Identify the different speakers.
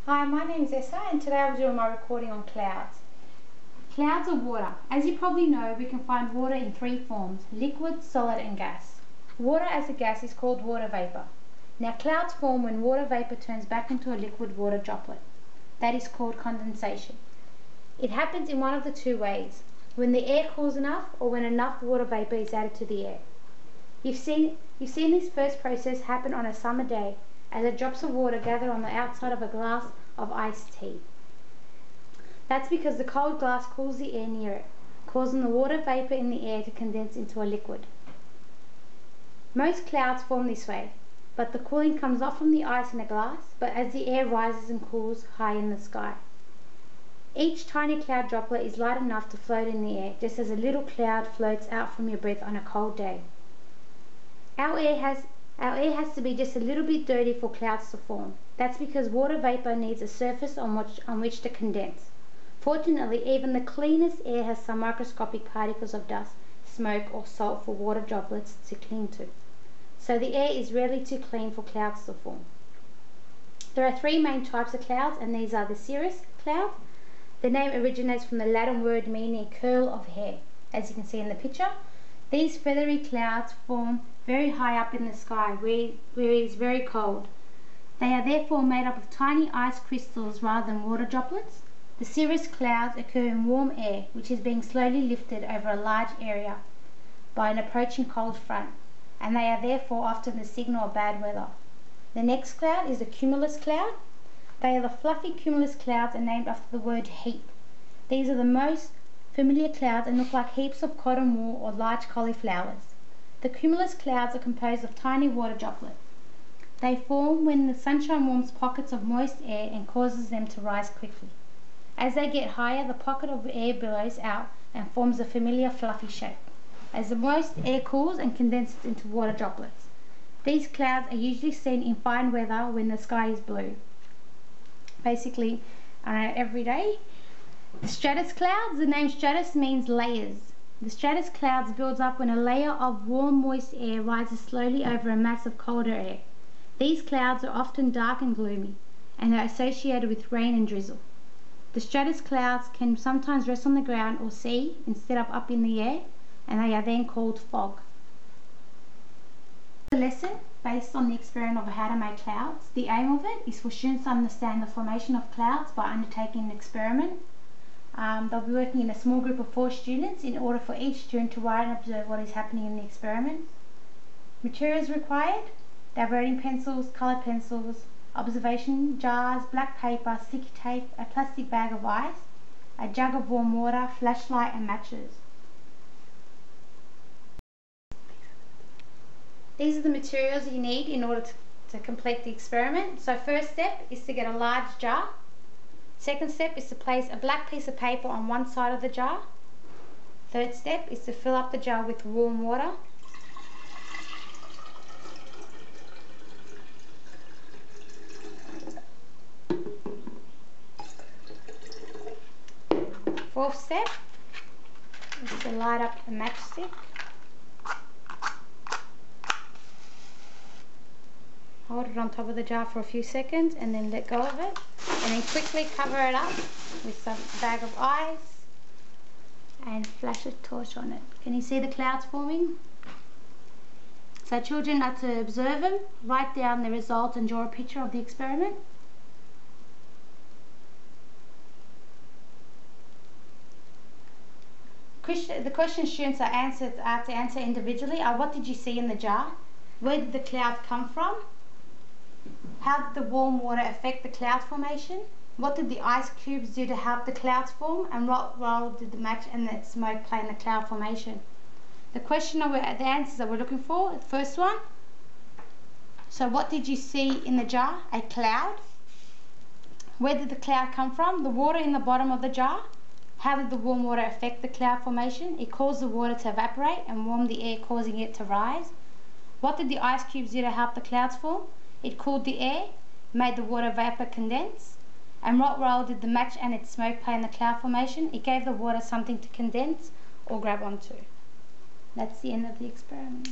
Speaker 1: Hi, my name is Essar and today I'll be doing my recording on clouds. Clouds are water. As you probably know, we can find water in three forms: liquid, solid and gas. Water as a gas is called water vapor. Now clouds form when water vapor turns back into a liquid water droplet. That is called condensation. It happens in one of the two ways: when the air cools enough or when enough water vapor is added to the air. You've seen this first process happen on a summer day as the drops of water gather on the outside of a glass of iced tea. That's because the cold glass cools the air near it, causing the water vapor in the air to condense into a liquid. Most clouds form this way, but the cooling comes not from the ice in a glass, but as the air rises and cools high in the sky. Each tiny cloud droplet is light enough to float in the air, just as a little cloud floats out from your breath on a cold day. Our air has to be just a little bit dirty for clouds to form. That's because water vapor needs a surface on which to condense. Fortunately, even the cleanest air has some microscopic particles of dust, smoke or salt for water droplets to cling to. So the air is rarely too clean for clouds to form. There are three main types of clouds, and these are the cirrus cloud. The name originates from the Latin word meaning curl of hair, as you can see in the picture. These feathery clouds form very high up in the sky where it is very cold. They are therefore made up of tiny ice crystals rather than water droplets. The cirrus clouds occur in warm air which is being slowly lifted over a large area by an approaching cold front, and they are therefore often the signal of bad weather. The next cloud is the cumulus cloud. They are the fluffy cumulus clouds and named after the word heap. These are the most familiar clouds and look like heaps of cotton wool or large cauliflowers. The cumulus clouds are composed of tiny water droplets. They form when the sunshine warms pockets of moist air and causes them to rise quickly. As they get higher, the pocket of air billows out and forms a familiar fluffy shape, as the moist air cools and condenses into water droplets. These clouds are usually seen in fine weather when the sky is blue. Basically, every day. The stratus clouds, the name stratus means layers. The stratus clouds builds up when a layer of warm moist air rises slowly over a mass of colder air. These clouds are often dark and gloomy, and are associated with rain and drizzle. The stratus clouds can sometimes rest on the ground or sea instead of up in the air, and they are then called fog. The lesson based on the experiment of how to make clouds. The aim of it is for students to understand the formation of clouds by undertaking an experiment. They'll be working in a small group of 4 students in order for each student to write and observe what is happening in the experiment. Materials required: diverting pencils, coloured pencils, observation jars, black paper, sticky tape, a plastic bag of ice, a jug of warm water, flashlight and matches. These are the materials you need in order to complete the experiment. So first step is to get a large jar. Second step is to place a black piece of paper on one side of the jar. Third step is to fill up the jar with warm water. Fourth step is to light up the matchstick. Hold it on top of the jar for a few seconds and then let go of it, and then quickly cover it up with some bag of ice and flash a torch on it. Can you see the clouds forming? So children are to observe them, write down the results and draw a picture of the experiment. The questions students are to answer individually are: what did you see in the jar? Where did the clouds come from? How did the warm water affect the cloud formation? What did the ice cubes do to help the clouds form? And what role did the match and the smoke play in the cloud formation? The answers that we're looking for: the first one. So what did you see in the jar? A cloud. Where did the cloud come from? The water in the bottom of the jar. How did the warm water affect the cloud formation? It caused the water to evaporate and warmed the air, causing it to rise. What did the ice cubes do to help the clouds form? It cooled the air, made the water vapor condense. And what role did the match and its smoke play in the cloud formation? It gave the water something to condense or grab onto. That's the end of the experiment.